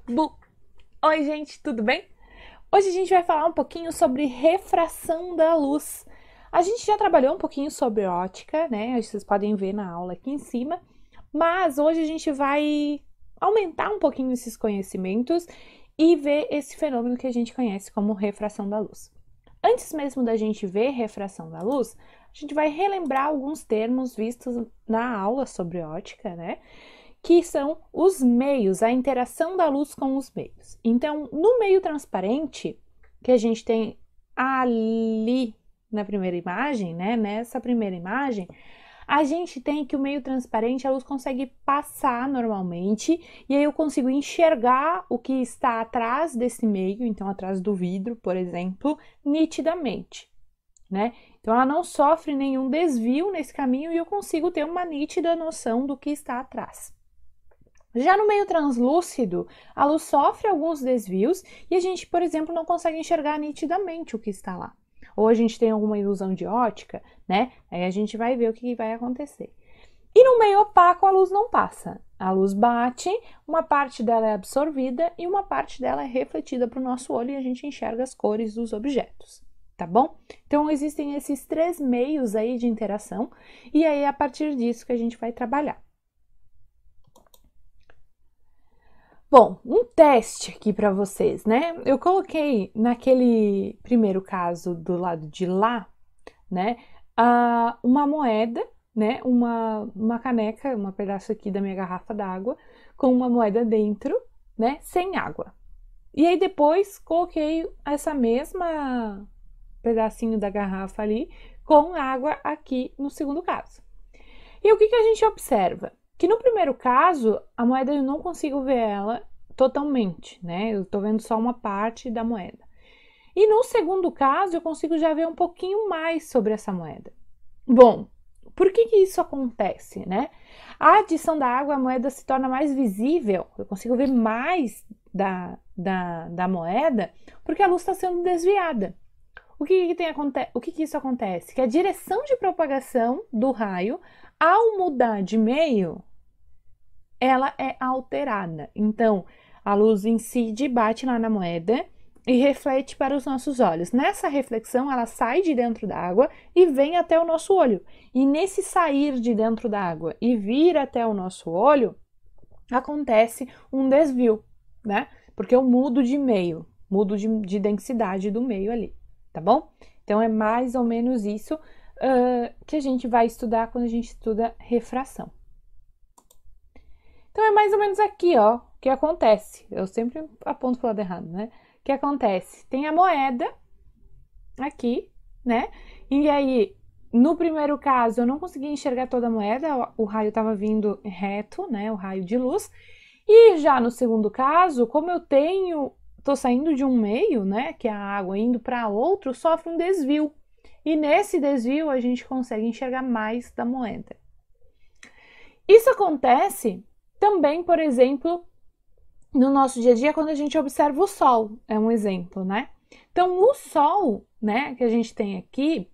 Bu. Oi, gente, tudo bem? Hoje a gente vai falar um pouquinho sobre refração da luz. A gente já trabalhou um pouquinho sobre ótica, né? Vocês podem ver na aula aqui em cima, mas hoje a gente vai aumentar um pouquinho esses conhecimentos e ver esse fenômeno que a gente conhece como refração da luz. Antes mesmo da gente ver refração da luz, a gente vai relembrar alguns termos vistos na aula sobre ótica, né? Que são os meios, a interação da luz com os meios. Então, no meio transparente, que a gente tem ali na primeira imagem, né? Nessa primeira imagem, a gente tem que o meio transparente, a luz consegue passar normalmente, e aí eu consigo enxergar o que está atrás desse meio, então atrás do vidro, por exemplo, nitidamente, né? Então ela não sofre nenhum desvio nesse caminho e eu consigo ter uma nítida noção do que está atrás. Já no meio translúcido, a luz sofre alguns desvios e a gente, por exemplo, não consegue enxergar nitidamente o que está lá. Ou a gente tem alguma ilusão de ótica, né? Aí a gente vai ver o que vai acontecer. E no meio opaco, a luz não passa. A luz bate, uma parte dela é absorvida e uma parte dela é refletida para o nosso olho e a gente enxerga as cores dos objetos, tá bom? Então, existem esses três meios aí de interação e aí é a partir disso que a gente vai trabalhar. Bom, um teste aqui para vocês, né? Eu coloquei naquele primeiro caso do lado de lá, né? Uma moeda, né? Uma caneca, um pedaço aqui da minha garrafa d'água, com uma moeda dentro, né? Sem água. E aí depois coloquei essa mesma pedacinho da garrafa ali com água aqui no segundo caso. E o que a gente observa? Que no primeiro caso, a moeda eu não consigo ver ela totalmente, né? Eu tô vendo só uma parte da moeda. E no segundo caso, eu consigo já ver um pouquinho mais sobre essa moeda. Bom, por que isso acontece, né? A adição da água, a moeda se torna mais visível, eu consigo ver mais da moeda, porque a luz está sendo desviada. O que isso acontece? Que a direção de propagação do raio, ao mudar de meio, ela é alterada. Então, a luz incide, bate lá na moeda e reflete para os nossos olhos. Nessa reflexão, ela sai de dentro da água e vem até o nosso olho. E nesse sair de dentro da água e vir até o nosso olho, acontece um desvio, né? Porque eu mudo de meio, mudo de densidade do meio ali, tá bom? Então, é mais ou menos isso que a gente vai estudar quando a gente estuda refração. Então, é mais ou menos aqui, ó, o que acontece. Eu sempre aponto para o lado errado, né? O que acontece? Tem a moeda aqui, né? E aí, no primeiro caso, eu não conseguia enxergar toda a moeda, o raio estava vindo reto, né? O raio de luz. E já no segundo caso, como eu tô saindo de um meio, né? Que é a água indo para outro, sofre um desvio. E nesse desvio, a gente consegue enxergar mais da moeda. Isso acontece também, por exemplo, no nosso dia a dia, quando a gente observa o Sol, é um exemplo, né? Então, o Sol, né, que a gente tem aqui,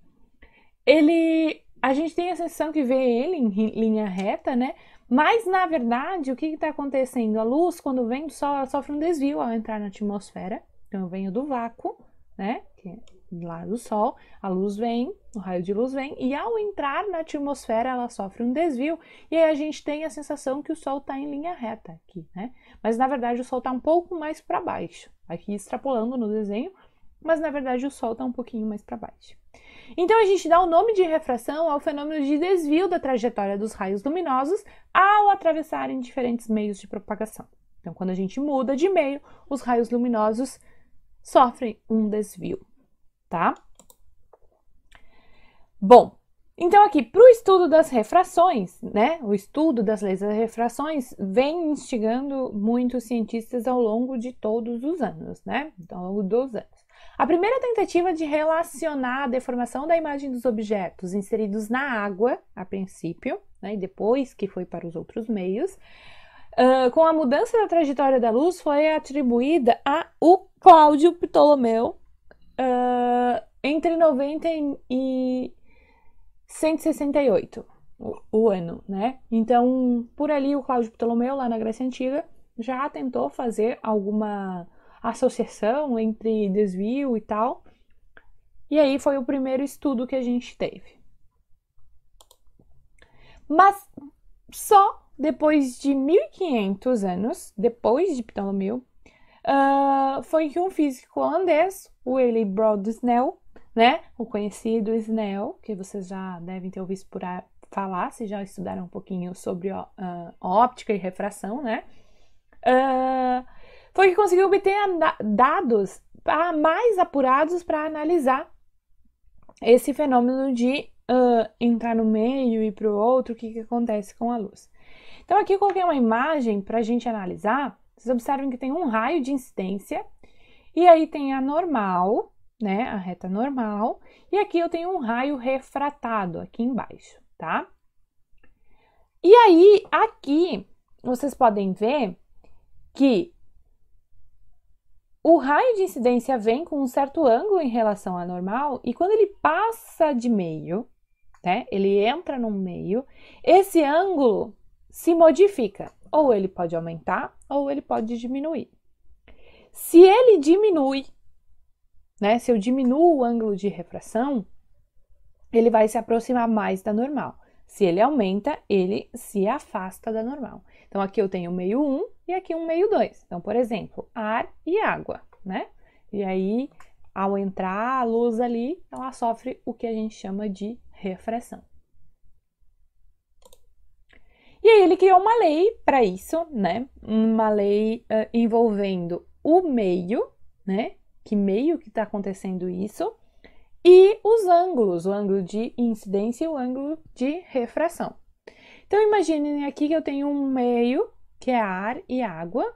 a gente tem a sensação que vê ele em linha reta, né? Mas, na verdade, o que está acontecendo? A luz, quando vem do Sol, ela sofre um desvio ao entrar na atmosfera. Então, eu venho do vácuo, né? Que é lá do Sol, a luz vem, o raio de luz vem, e ao entrar na atmosfera, ela sofre um desvio, e aí a gente tem a sensação que o Sol está em linha reta aqui, né? Mas, na verdade, o Sol está um pouco mais para baixo. Aqui, extrapolando no desenho, mas, na verdade, o Sol está um pouquinho mais para baixo. Então, a gente dá o nome de refração ao fenômeno de desvio da trajetória dos raios luminosos ao atravessarem diferentes meios de propagação. Então, quando a gente muda de meio, os raios luminosos sofrem um desvio, tá? Bom, então aqui, para o estudo das refrações, né? O estudo das leis das refrações vem instigando muitos cientistas ao longo de todos os anos, né? Ao longo dos anos. A primeira tentativa de relacionar a deformação da imagem dos objetos inseridos na água, a princípio, né, e depois que foi para os outros meios, com a mudança da trajetória da luz, foi atribuída a o Cláudio Ptolomeu entre 90 e 168, o ano, né? Então, por ali, o Cláudio Ptolomeu, lá na Grécia Antiga, já tentou fazer alguma associação entre desvio e tal. E aí foi o primeiro estudo que a gente teve. Mas só depois de 1500 anos, depois de Ptolomeu, foi que um físico holandês, o Willy Brood-Snell, né, o conhecido Snell, que vocês já devem ter ouvido falar, se já estudaram um pouquinho sobre óptica e refração, né, foi que conseguiu obter dados mais apurados para analisar esse fenômeno de entrar no meio e para o outro, o que acontece com a luz. Então aqui eu coloquei uma imagem para a gente analisar. Vocês observem que tem um raio de incidência e aí tem a normal, né, a reta normal, e aqui eu tenho um raio refratado aqui embaixo, tá? E aí aqui vocês podem ver que o raio de incidência vem com um certo ângulo em relação à normal e quando ele passa de meio, né, ele entra no meio, esse ângulo se modifica. Ou ele pode aumentar ou ele pode diminuir. Se ele diminui, né, se eu diminuo o ângulo de refração, ele vai se aproximar mais da normal. Se ele aumenta, ele se afasta da normal. Então, aqui eu tenho meio 1 e aqui um meio 2. Então, por exemplo, ar e água, né? E aí, ao entrar a luz ali, ela sofre o que a gente chama de refração. E aí ele criou uma lei para isso, né? Uma lei envolvendo o meio, né? Que meio que está acontecendo isso, e os ângulos, o ângulo de incidência e o ângulo de refração. Então, imaginem aqui que eu tenho um meio, que é ar e água,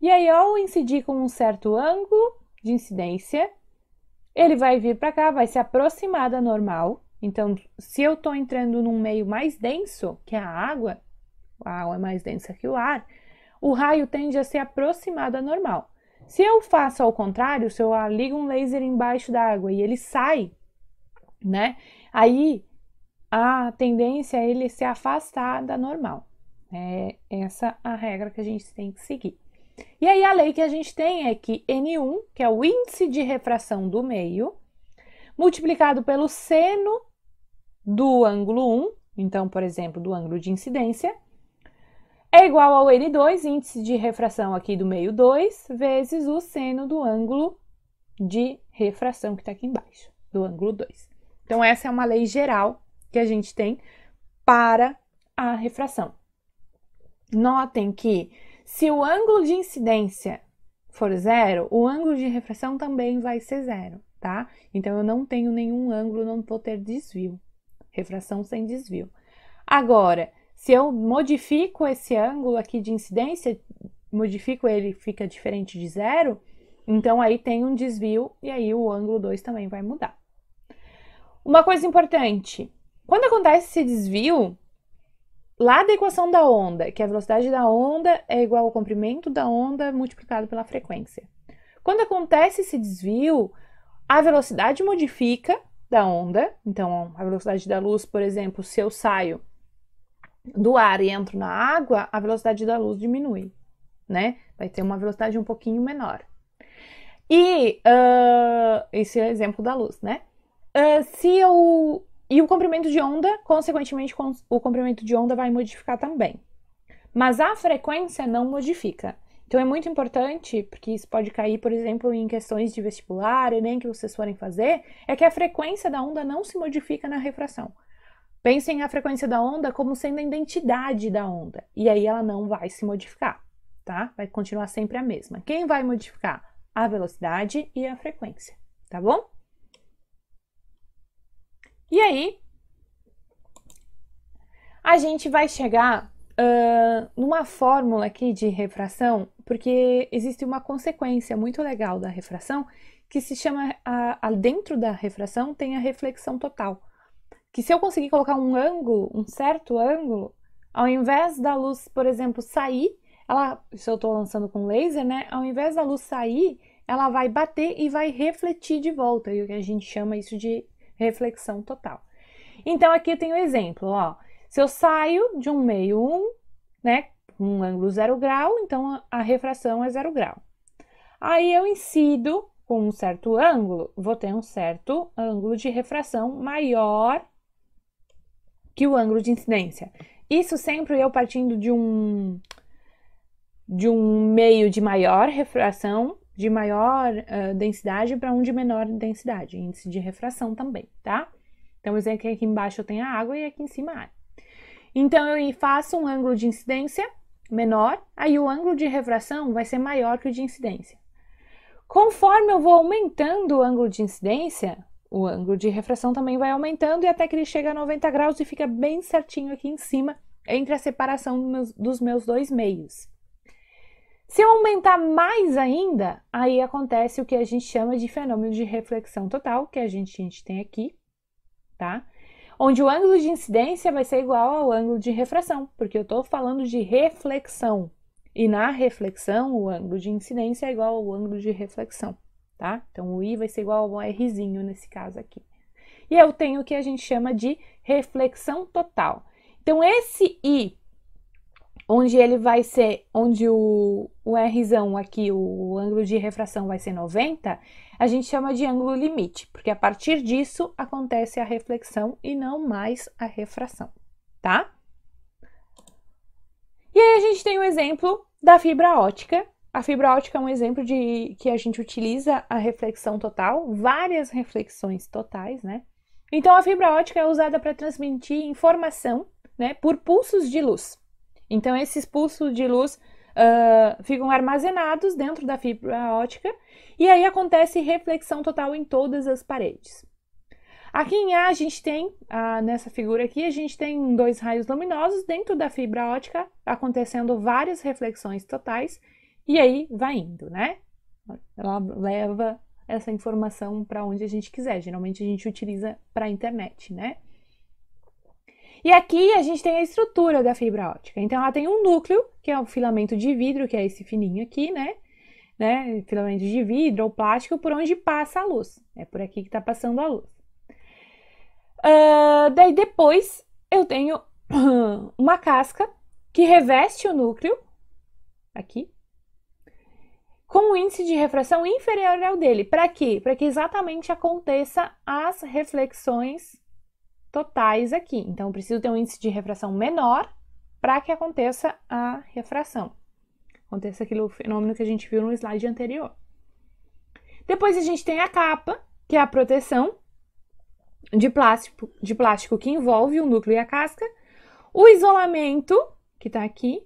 e aí ao incidir com um certo ângulo de incidência, ele vai vir para cá, vai se aproximar da normal. Então, se eu estou entrando num meio mais denso, que é a água é mais densa que o ar, o raio tende a se aproximar da normal. Se eu faço ao contrário, se eu ligo um laser embaixo da água e ele sai, né? Aí a tendência é ele se afastar da normal. É essa a regra que a gente tem que seguir. E aí a lei que a gente tem é que N1, que é o índice de refração do meio, multiplicado pelo seno do ângulo 1, então, por exemplo, do ângulo de incidência, é igual ao N2, índice de refração aqui do meio 2, vezes o seno do ângulo de refração que está aqui embaixo, do ângulo 2. Então, essa é uma lei geral que a gente tem para a refração. Notem que se o ângulo de incidência for zero, o ângulo de refração também vai ser zero, tá? Então, eu não tenho nenhum ângulo, não vou ter desvio. Refração sem desvio. Agora, se eu modifico esse ângulo aqui de incidência, modifico ele, fica diferente de zero, então aí tem um desvio e aí o ângulo 2 também vai mudar. Uma coisa importante, quando acontece esse desvio, lá da equação da onda, que a velocidade da onda é igual ao comprimento da onda multiplicado pela frequência. Quando acontece esse desvio, a velocidade modifica da onda, então a velocidade da luz, por exemplo, se eu saio do ar e entro na água, a velocidade da luz diminui, né? Vai ter uma velocidade um pouquinho menor. E esse é o exemplo da luz, né? E o comprimento de onda, consequentemente, o comprimento de onda vai modificar também. Mas a frequência não modifica. Então é muito importante, porque isso pode cair, por exemplo, em questões de vestibular, Enem, que vocês forem fazer, é que a frequência da onda não se modifica na refração. Pensem a frequência da onda como sendo a identidade da onda, e aí ela não vai se modificar, tá? Vai continuar sempre a mesma. Quem vai modificar? A velocidade e a frequência, tá bom? E aí, a gente vai chegar numa fórmula aqui de refração, porque existe uma consequência muito legal da refração, que se chama, dentro da refração tem a reflexão total. Que se eu conseguir colocar um ângulo, um certo ângulo, ao invés da luz, por exemplo, sair, se eu estou lançando com laser, né? Ao invés da luz sair, ela vai bater e vai refletir de volta, e o que a gente chama isso de reflexão total. Então, aqui eu tenho um exemplo, ó. Se eu saio de um meio 1, né, um ângulo 0 grau, então a refração é 0 grau. Aí eu incido com um certo ângulo, vou ter um certo ângulo de refração maior que o ângulo de incidência. Isso sempre eu partindo de um meio de maior refração, de maior densidade para um de menor densidade, índice de refração também, tá? Então, eu sei que aqui embaixo eu tenho a água e aqui em cima a área. Então, eu faço um ângulo de incidência menor, aí o ângulo de refração vai ser maior que o de incidência. Conforme eu vou aumentando o ângulo de incidência, o ângulo de refração também vai aumentando e até que ele chega a 90 graus e fica bem certinho aqui em cima, entre a separação dos meus dois meios. Se eu aumentar mais ainda, aí acontece o que a gente chama de fenômeno de reflexão total, que a gente tem aqui, tá? Onde o ângulo de incidência vai ser igual ao ângulo de refração, porque eu estou falando de reflexão. E na reflexão, o ângulo de incidência é igual ao ângulo de reflexão, tá? Então, o I vai ser igual ao Rzinho nesse caso aqui. E eu tenho o que a gente chama de reflexão total. Então, esse I, onde ele vai ser, onde o Rzão aqui, o ângulo de refração vai ser 90, a gente chama de ângulo limite, porque a partir disso acontece a reflexão e não mais a refração, tá? E aí a gente tem o exemplo da fibra ótica. A fibra ótica é um exemplo de que a gente utiliza a reflexão total, várias reflexões totais, né? Então, a fibra ótica é usada para transmitir informação, né, por pulsos de luz. Então, esses pulsos de luz ficam armazenados dentro da fibra ótica e aí acontece reflexão total em todas as paredes. Aqui em A, a gente tem, nessa figura aqui, a gente tem dois raios luminosos dentro da fibra ótica, acontecendo várias reflexões totais, e aí vai indo, né? Ela leva essa informação para onde a gente quiser. Geralmente a gente utiliza para a internet, né? E aqui a gente tem a estrutura da fibra ótica. Então, ela tem um núcleo, que é o filamento de vidro, que é esse fininho aqui, né? Filamento de vidro ou plástico, por onde passa a luz. É por aqui que está passando a luz. Daí depois eu tenho uma casca que reveste o núcleo, aqui, com um índice de refração inferior ao dele. Para quê? Para que exatamente aconteça as reflexões totais aqui. Então, eu preciso ter um índice de refração menor para que aconteça a refração. Aconteça aquele fenômeno que a gente viu no slide anterior. Depois a gente tem a capa, que é a proteção de plástico que envolve o núcleo e a casca. O isolamento, que está aqui,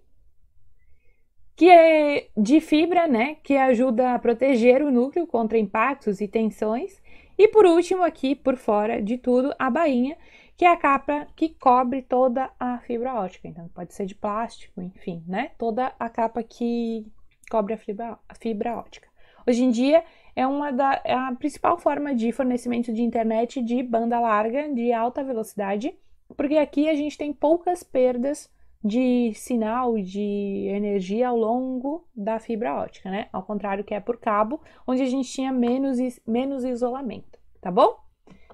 que é de fibra, né, que ajuda a proteger o núcleo contra impactos e tensões. E por último, aqui por fora de tudo, a bainha, que é a capa que cobre toda a fibra ótica. Então, pode ser de plástico, enfim, né? Toda a capa que cobre a fibra ótica. Hoje em dia, é a principal forma de fornecimento de internet de banda larga, de alta velocidade, porque aqui a gente tem poucas perdas de sinal, de energia ao longo da fibra ótica, né? Ao contrário que é por cabo, onde a gente tinha menos isolamento, tá bom?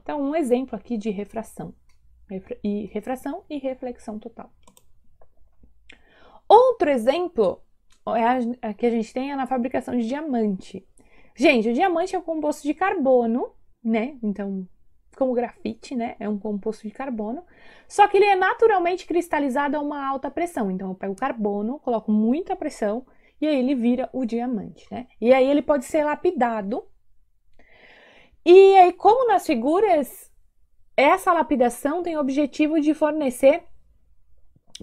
Então, um exemplo aqui de refração e reflexão total. Outro exemplo que a gente tem é na fabricação de diamante. Gente, o diamante é um composto de carbono, né? Então, como grafite, né? É um composto de carbono. Só que ele é naturalmente cristalizado a uma alta pressão. Então, eu pego o carbono, coloco muita pressão e aí ele vira o diamante, né? E aí ele pode ser lapidado. E aí, como nas figuras, essa lapidação tem o objetivo de fornecer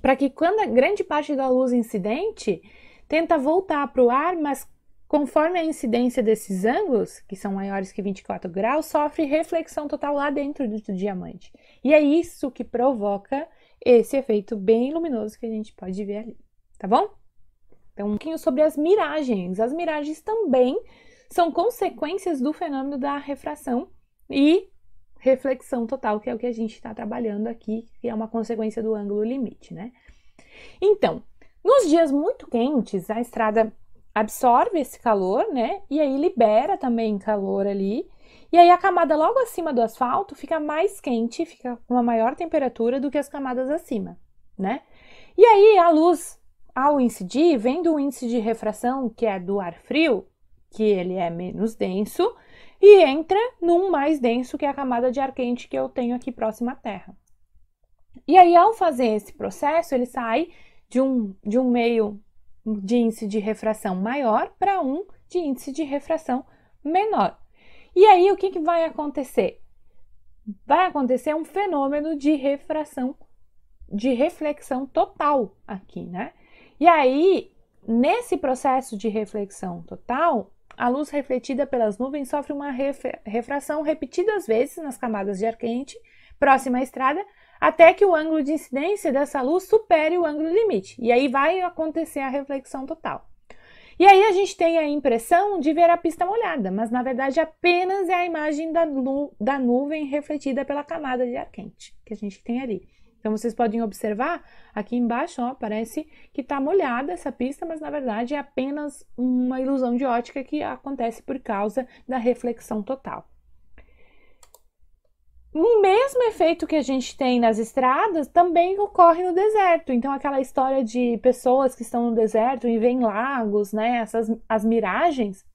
para que quando a grande parte da luz incidente tenta voltar para o ar, mas conforme a incidência desses ângulos, que são maiores que 24 graus, sofre reflexão total lá dentro do diamante. E é isso que provoca esse efeito bem luminoso que a gente pode ver ali, tá bom? Então, um pouquinho sobre as miragens. As miragens também são consequências do fenômeno da refração e reflexão total, que é o que a gente está trabalhando aqui, que é uma consequência do ângulo limite, né? Então, nos dias muito quentes, a estrada absorve esse calor, né? E aí libera também calor ali. E aí a camada logo acima do asfalto fica mais quente, fica com uma maior temperatura do que as camadas acima, né? E aí a luz ao incidir, vem do índice de refração, que é do ar frio, que ele é menos denso, e entra num mais denso, que é a camada de ar quente que eu tenho aqui próxima à Terra. E aí, ao fazer esse processo, ele sai de um meio de índice de refração maior para um de índice de refração menor. E aí, o que vai acontecer? Vai acontecer um fenômeno de refração, de reflexão total aqui, né? E aí, nesse processo de reflexão total, a luz refletida pelas nuvens sofre uma refração repetidas vezes nas camadas de ar quente, próxima à estrada, até que o ângulo de incidência dessa luz supere o ângulo limite. E aí vai acontecer a reflexão total. E aí a gente tem a impressão de ver a pista molhada, mas na verdade apenas é a imagem da nuvem refletida pela camada de ar quente que a gente tem ali. Então vocês podem observar aqui embaixo, ó, parece que está molhada essa pista, mas na verdade é apenas uma ilusão de ótica que acontece por causa da reflexão total. O mesmo efeito que a gente tem nas estradas também ocorre no deserto. Então, aquela história de pessoas que estão no deserto e veem lagos, né? As miragens,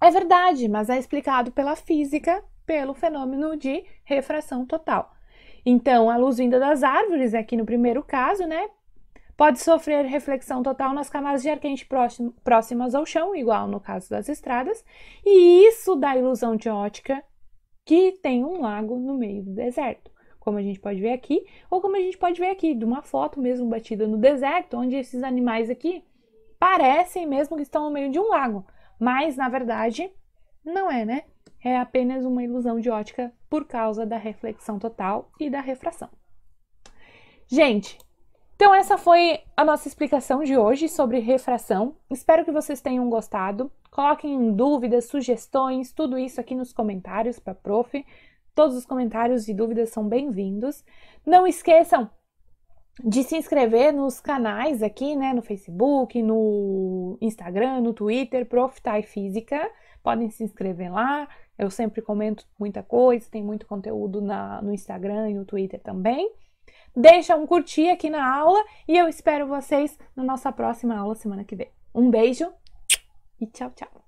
é verdade, mas é explicado pela física, pelo fenômeno de refração total. Então, a luz vinda das árvores, aqui no primeiro caso, né? Pode sofrer reflexão total nas camadas de ar quente próximas ao chão, igual no caso das estradas, e isso dá ilusão de ótica que tem um lago no meio do deserto, como a gente pode ver aqui, ou como a gente pode ver aqui, de uma foto mesmo batida no deserto, onde esses animais aqui parecem mesmo que estão no meio de um lago, mas na verdade não é, né? É apenas uma ilusão de ótica por causa da reflexão total e da refração. Gente, então essa foi a nossa explicação de hoje sobre refração. Espero que vocês tenham gostado. Coloquem dúvidas, sugestões, tudo isso aqui nos comentários para a prof. Todos os comentários e dúvidas são bem-vindos. Não esqueçam de se inscrever nos canais aqui, né, no Facebook, no Instagram, no Twitter, Prof. Tai Física. Podem se inscrever lá. Eu sempre comento muita coisa, tem muito conteúdo no Instagram e no Twitter também. Deixa um curtir aqui na aula e eu espero vocês na nossa próxima aula semana que vem. Um beijo e tchau, tchau!